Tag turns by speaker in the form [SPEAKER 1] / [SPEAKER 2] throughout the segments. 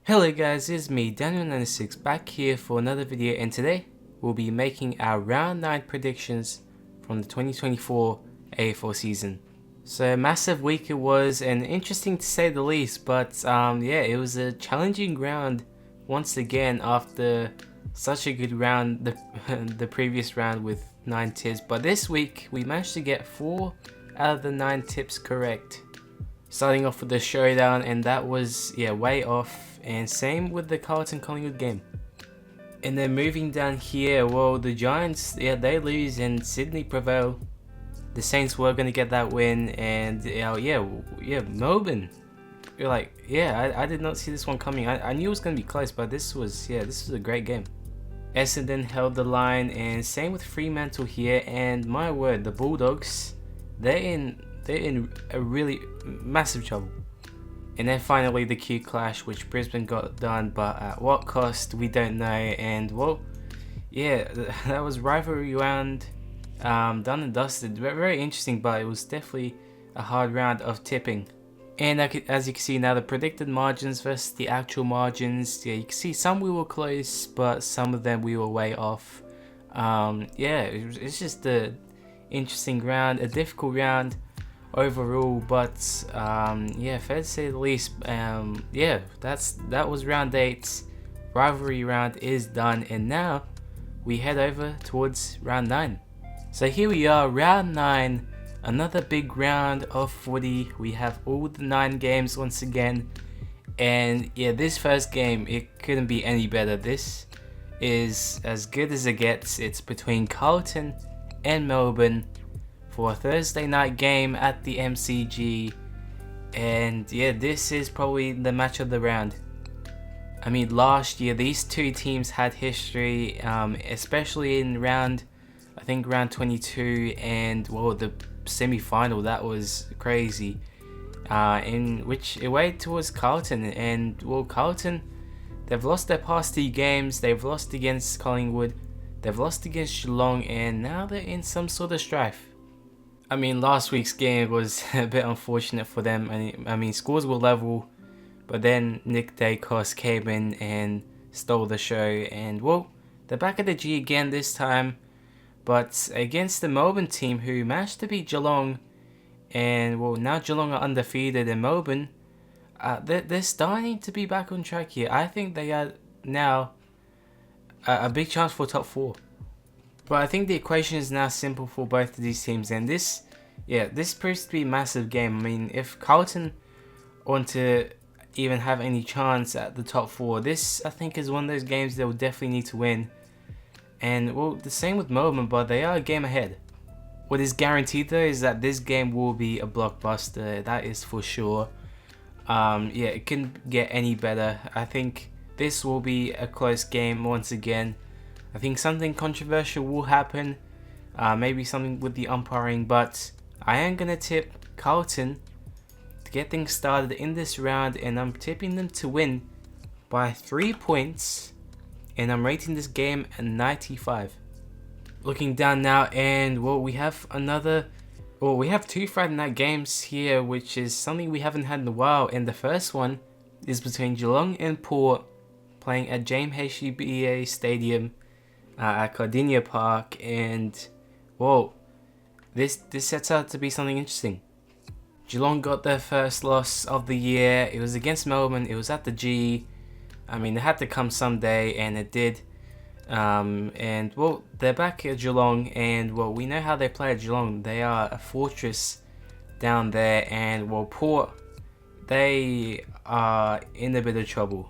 [SPEAKER 1] Hello guys, it's me Daniel96 back here for another video, and today we'll be making our round 9 predictions from the 2024 AFL season. So massive week it was, and interesting to say the least, but yeah, it was a challenging round once again after such a good round the previous round with 9 tips, but this week we managed to get 4 out of the 9 tips correct. Starting off with the showdown, and that was way off, and same with the Carlton Collingwood game. And then moving down here, well, the Giants, they lose and Sydney prevail. The Saints were gonna get that win, and Melbourne. You're like, I did not see this one coming. I knew it was gonna be close, but this was a great game. Essendon held the line, and same with Fremantle here. And my word, the Bulldogs, they're in a really massive trouble. And then finally the Q clash, which Brisbane got done, but at what cost we don't know. And well, yeah, that was rivalry round, done and dusted. Very interesting, but it was definitely a hard round of tipping. And as you can see now, the predicted margins versus the actual margins. Yeah, you can see some we were close, but some of them we were way off. It's just a interesting round, a difficult round overall, but fair to say the least. That was round 8. Rivalry round is done, and now we head over towards round 9. So here we are, round 9, another big round of footy. We have all the 9 games once again, and yeah, this first game, it couldn't be any better. This is as good as it gets. It's between Carlton and Melbourne for a Thursday night game at the MCG, and yeah, this is probably the match of the round. I mean, last year these two teams had history, especially in round 22, and well, the semi-final, that was crazy, in which it weighed towards Carlton. And well, Carlton, they've lost their past 2 games. They've lost against Collingwood, they've lost against Geelong, and now they're in some sort of strife. I mean, last week's game was a bit unfortunate for them. I mean, scores were level, but then Nick Dacos came in and stole the show. And well, they're back at the G again this time, but against the Melbourne team who managed to beat Geelong. And well, now Geelong are undefeated, and Melbourne, they're starting to be back on track here. I think they are now a big chance for top 4. But I think the equation is now simple for both of these teams, and this proves to be a massive game. I mean, if Carlton want to even have any chance at the top 4, this I think is one of those games they will definitely need to win. And well, the same with Melbourne, but they are a game ahead. What is guaranteed though is that this game will be a blockbuster, that is for sure. It couldn't get any better. I think this will be a close game once again. I think something controversial will happen, maybe something with the umpiring, but I am going to tip Carlton to get things started in this round, and I'm tipping them to win by 3 points, and I'm rating this game at 95. Looking down now, and well, we have 2 Friday night games here, which is something we haven't had in a while, and the first one is between Geelong and Port, playing at James HBA Stadium at Cardinia Park. And whoa, this sets out to be something interesting. Geelong got their first loss of the year. It was against Melbourne. It was at the G. I mean, it had to come someday, and it did. And well, they're back at Geelong, and well, we know how they play at Geelong. They are a fortress down there, and well, Port, they are in a bit of trouble.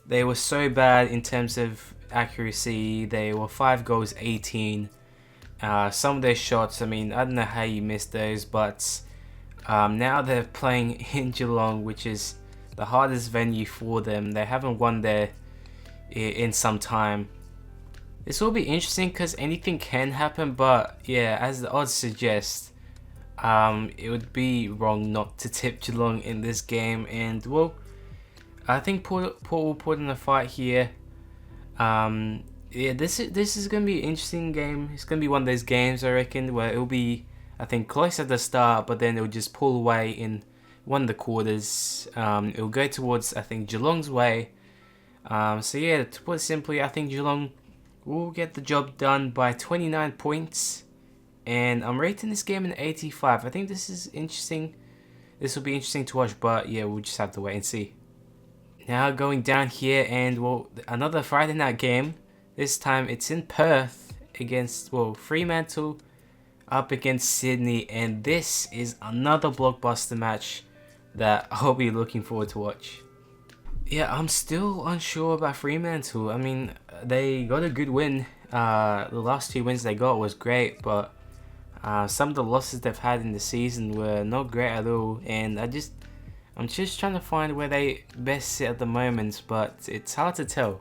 [SPEAKER 1] They were so bad in terms of accuracy. They were 5 goals 18. Some of their shots, I mean, I don't know how you missed those, but now they're playing in Geelong, which is the hardest venue for them. They haven't won there in some time. This will be interesting because anything can happen, but yeah, as the odds suggest, it would be wrong not to tip Geelong in this game. And well, I think Port will put in a fight here. This is gonna be an interesting game. It's gonna be one of those games, I reckon, where it'll be, I think, close at the start, but then it'll just pull away in one of the quarters. It will go towards, I think, Geelong's way. So yeah, to put it simply, I think Geelong will get the job done by 29 points. And I'm rating this game an 85. I think this is interesting. This will be interesting to watch, but yeah, we'll just have to wait and see. Now going down here, and well, another Friday night game. This time it's in Perth against, well, Fremantle up against Sydney, and this is another blockbuster match that I'll be looking forward to watch. Yeah, I'm still unsure about Fremantle. I mean, they got a good win. The last 2 wins they got was great, but some of the losses they've had in the season were not great at all, and I'm just trying to find where they best sit at the moment, but it's hard to tell.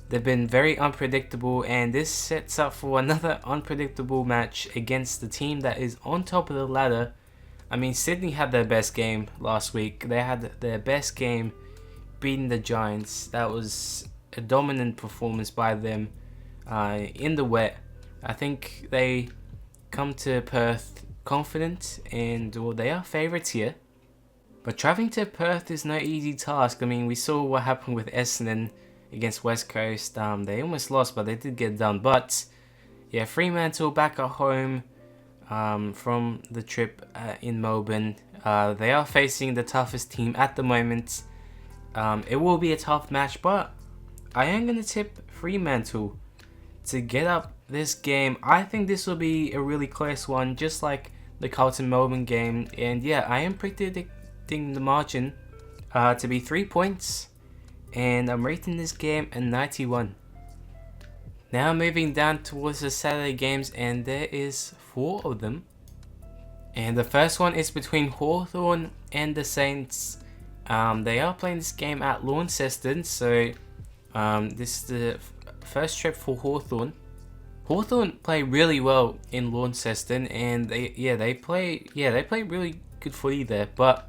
[SPEAKER 1] They've been very unpredictable, and this sets up for another unpredictable match against the team that is on top of the ladder. I mean, Sydney had their best game last week. They had their best game beating the Giants. That was a dominant performance by them in the wet. I think they come to Perth confident, and well, they are favourites here. But travelling to Perth is no easy task. I mean, we saw what happened with Essendon against West Coast. They almost lost, but they did get done. But yeah, Fremantle back at home from the trip in Melbourne. They are facing the toughest team at the moment. It will be a tough match, but I am going to tip Fremantle to get up this game. I think this will be a really close one, just like the Carlton Melbourne game. And yeah, I am predicting the margin to be 3 points. And I'm rating this game a 91. Now moving down towards the Saturday games, and there is 4 of them. And the first one is between Hawthorn and the Saints. They are playing this game at Launceston, so this is the first trip for Hawthorn. Hawthorn play really well in Launceston, and they play really good footy there. But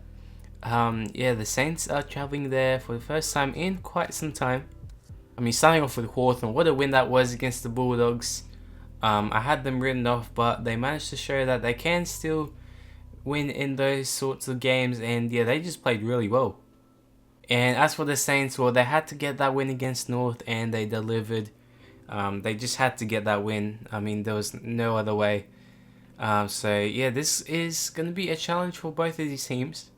[SPEAKER 1] yeah, the Saints are traveling there for the first time in quite some time. I mean, starting off with Hawthorn, what a win that was against the Bulldogs. I had them written off, but they managed to show that they can still win in those sorts of games, and yeah, they just played really well. And as for the Saints, well, they had to get that win against North, and they delivered. They just had to get that win. I mean, there was no other way. So yeah, this is going to be a challenge for both of these teams.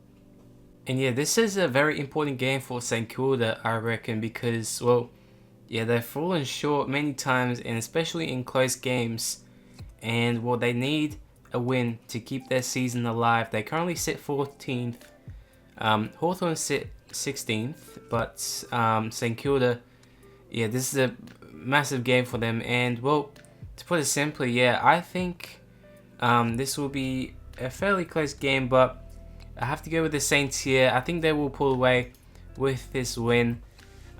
[SPEAKER 1] And yeah, this is a very important game for St Kilda, I reckon, because, well, yeah, they've fallen short many times, and especially in close games. And, well, they need a win to keep their season alive. They currently sit 14th. Hawthorn sit 16th, but St Kilda, yeah, this is a massive game for them. And, well, to put it simply, yeah, I think this will be a fairly close game, but I have to go with the Saints here. I think they will pull away with this win.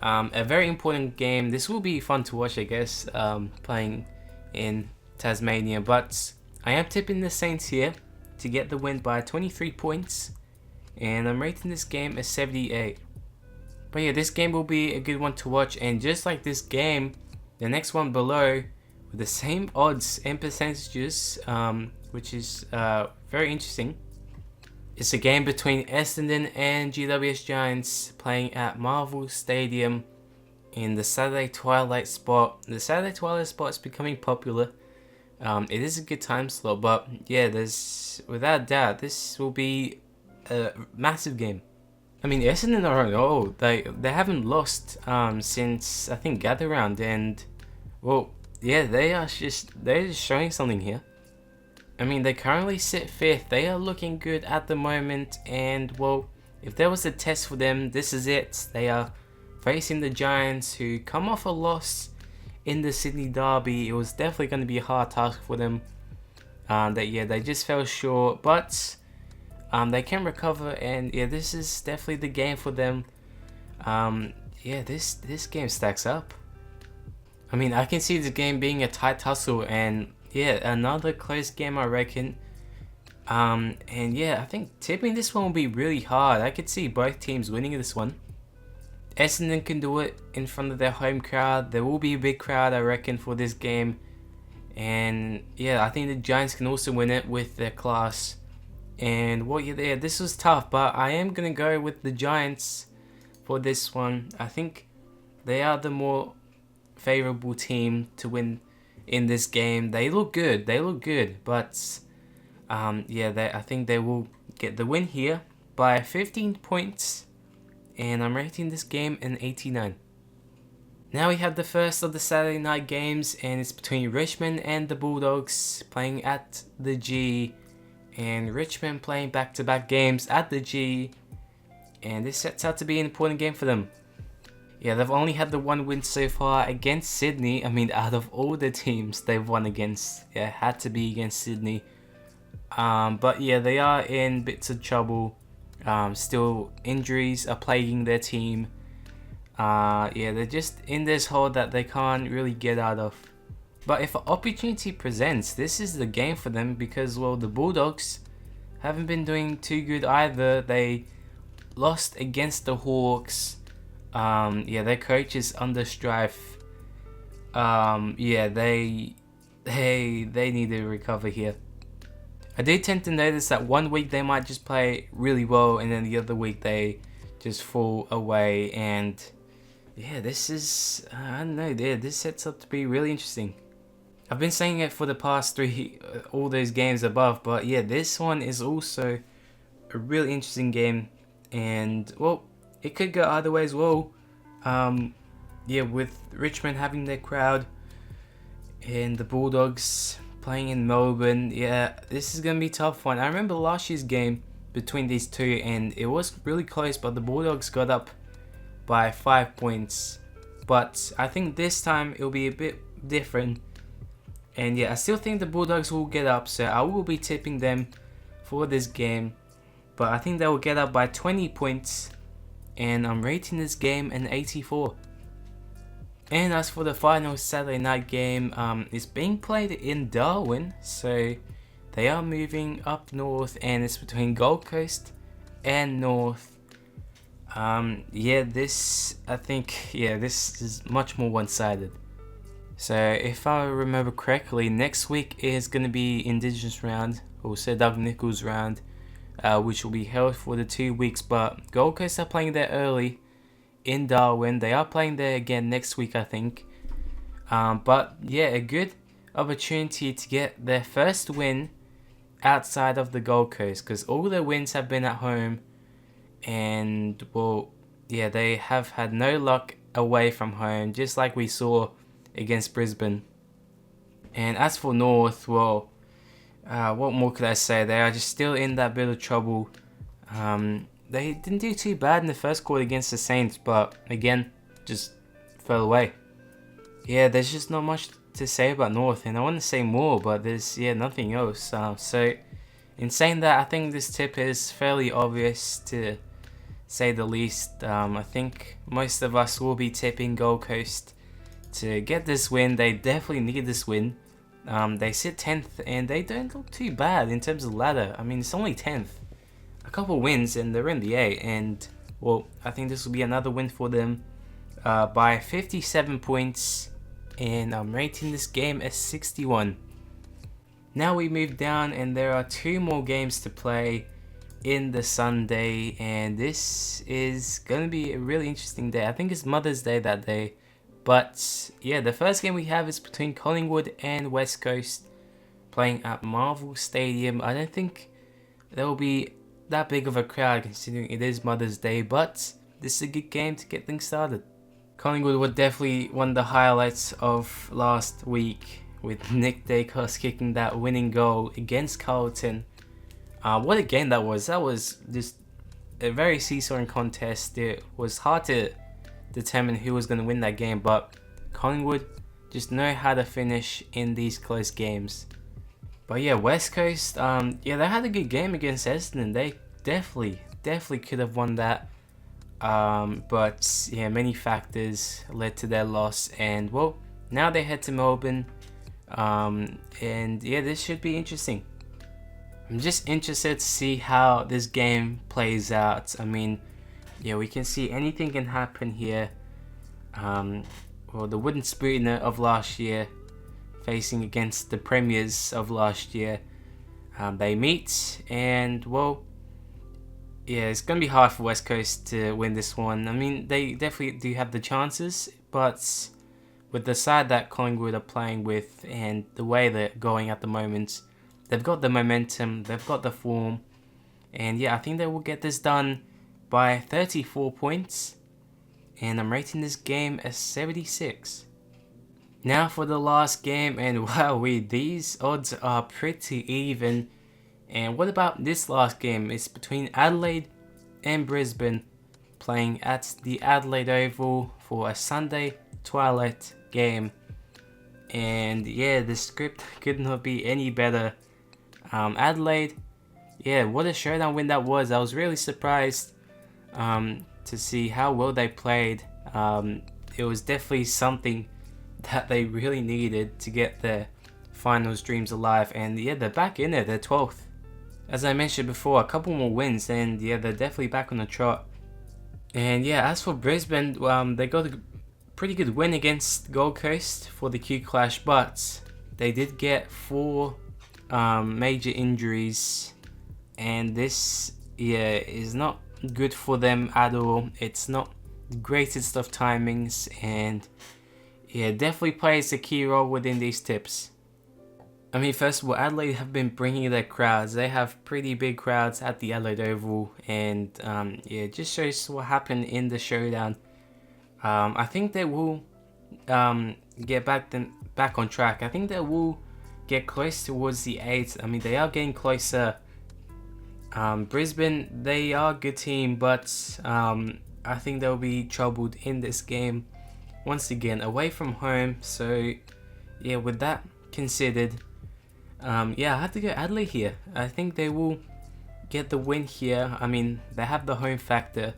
[SPEAKER 1] A very important game. This will be fun to watch, I guess, playing in Tasmania. But I am tipping the Saints here to get the win by 23 points. And I'm rating this game as 78. But yeah, this game will be a good one to watch. And just like this game, the next one below, with the same odds and percentages, which is very interesting. It's a game between Essendon and GWS Giants playing at Marvel Stadium in the Saturday twilight spot. The Saturday twilight spot is becoming popular. It is a good time slot, but yeah, without doubt, this will be a massive game. I mean, Essendon are on roll. They haven't lost since, I think, Gather Round, and well, yeah, they're just showing something here. I mean, they currently sit 5th. They are looking good at the moment, and well, if there was a test for them, this is it. They are facing the Giants, who come off a loss in the Sydney derby. It was definitely going to be a hard task for them. They just fell short, but they can recover, and yeah, this is definitely the game for them. Yeah, this game stacks up. I mean, I can see the game being a tight tussle, and yeah, another close game, I reckon. And yeah, I think tipping this one will be really hard. I could see both teams winning this one. Essendon can do it in front of their home crowd. There will be a big crowd, I reckon, for this game. And yeah, I think the Giants can also win it with their class. And well, yeah, this was tough, but I am gonna go with the Giants for this one. I think they are the more favorable team to win in this game. They look good. But yeah, I think they will get the win here by 15 points. And I'm rating this game an 89. Now we have the first of the Saturday night games, and it's between Richmond and the Bulldogs playing at the G. And Richmond playing back-to-back games at the G. And this sets out to be an important game for them. Yeah, they've only had the one win so far against Sydney. I mean, out of all the teams they've won against, yeah, had to be against Sydney. But yeah, they are in bits of trouble. Still, injuries are plaguing their team. Yeah, they're just in this hole that they can't really get out of. But if an opportunity presents, this is the game for them because, well, the Bulldogs haven't been doing too good either. They lost against the Hawks. Yeah, their coach is under strife. Yeah, they need to recover here. I do tend to notice that one week they might just play really well, and then the other week they just fall away. And yeah, this is, I don't know, yeah, this sets up to be really interesting. I've been saying it for the past three, all those games above, but yeah, this one is also a really interesting game, and well, it could go either way as well. Yeah, with Richmond having their crowd and the Bulldogs playing in Melbourne, yeah, this is gonna be a tough one. I remember last year's game between these two, and it was really close, but the Bulldogs got up by 5 points. But I think this time it'll be a bit different. And yeah, I still think the Bulldogs will get up, so I will be tipping them for this game. But I think they will get up by 20 points, and I'm rating this game an 84. And as for the final Saturday night game, it's being played in Darwin, so they are moving up north, and it's between Gold Coast and North. Yeah, this, I think, yeah, this is much more one-sided. So if I remember correctly, next week is going to be Indigenous round, also Doug Nicholls round, which will be held for the 2 weeks. But Gold Coast are playing there early in Darwin. They are playing there again next week, I think. But yeah, a good opportunity to get their first win outside of the Gold Coast, because all their wins have been at home. And well, yeah, they have had no luck away from home, just like we saw against Brisbane. And as for North, well, what more could I say? They are just still in that bit of trouble. They didn't do too bad in the first quarter against the Saints, but again, just fell away. Yeah, there's just not much to say about North, and I want to say more, but there's, yeah, nothing else. So in saying that, I think this tip is fairly obvious, to say the least. I think most of us will be tipping Gold Coast to get this win. They definitely need this win. They sit 10th, and they don't look too bad in terms of ladder. I mean, it's only 10th. A couple wins and they're in the A, and well, I think this will be another win for them by 57 points, and I'm rating this game as 61. Now we move down, and there are 2 more games to play in the Sunday, and this is gonna be a really interesting day. I think it's Mother's Day that day. But yeah, the first game we have is between Collingwood and West Coast, playing at Marvel Stadium. I don't think there will be that big of a crowd considering it is Mother's Day, but this is a good game to get things started. Collingwood were definitely one of the highlights of last week, with Nick Dacos kicking that winning goal against Carlton. What a game that was. That was just a very seesawing contest. It was hard to determine who was going to win that game, but Collingwood just know how to finish in these close games. But yeah, West Coast, yeah, they had a good game against Essendon. They definitely could have won that, but yeah, many factors led to their loss, and well, now they head to Melbourne, and yeah, this should be interesting. I'm just interested to see how this game plays out. I mean, yeah, we can see anything can happen here. Well, the wooden spooner of last year facing against the premiers of last year. they meet, and well, yeah, it's gonna be hard for West Coast to win this one. I mean, they definitely do have the chances, but with the side that Collingwood are playing with and the way they're going at the moment, they've got the momentum, they've got the form, and yeah, I think they will get this done by 34 points, and I'm rating this game as 76. Now for the last game, and wow, these odds are pretty even. And what about this last game? It's between Adelaide and Brisbane, playing at the Adelaide Oval for a Sunday twilight game. And yeah, the script could not be any better. Adelaide, yeah, what a showdown win that was. I was really surprised to see how well they played. It was definitely something that they really needed to get their finals dreams alive. And yeah, they're back in it, they're 12th. As I mentioned before, a couple more wins, and yeah, they're definitely back on the trot. And yeah, as for Brisbane, they got a pretty good win against Gold Coast for the Q Clash, but they did get 4 major injuries, and this, yeah, is not good for them at all. It's not the greatest of timings, and yeah, definitely plays a key role within these tips. I mean, first of all, Adelaide have been bringing their crowds. They have pretty big crowds at the Adelaide Oval, and yeah, it just shows what happened in the showdown. I think they will get back on track. I think they will get close towards the 8. I mean, they are getting closer. Brisbane, they are a good team, but I think they'll be troubled in this game. Once again, away from home, so yeah, with that considered, yeah, I have to go Adelaide here. I think they will get the win here. I mean, they have the home factor.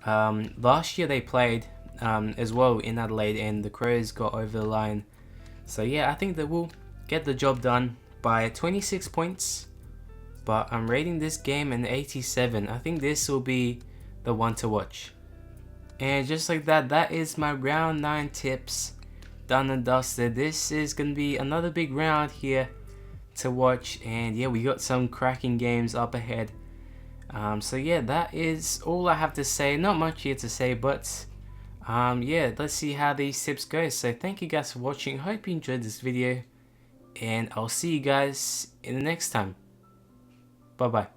[SPEAKER 1] Last year they played as well in Adelaide, and the Crows got over the line. So yeah, I think they will get the job done by 26 points. But I'm rating this game an 87. I think this will be the one to watch. And just like that, that is my round 9 tips done and dusted. This is going to be another big round here to watch, and yeah, we got some cracking games up ahead. So yeah, that is all I have to say. Not much here to say, but yeah, let's see how these tips go. So thank you guys for watching. Hope you enjoyed this video, and I'll see you guys in the next time. Bye bye.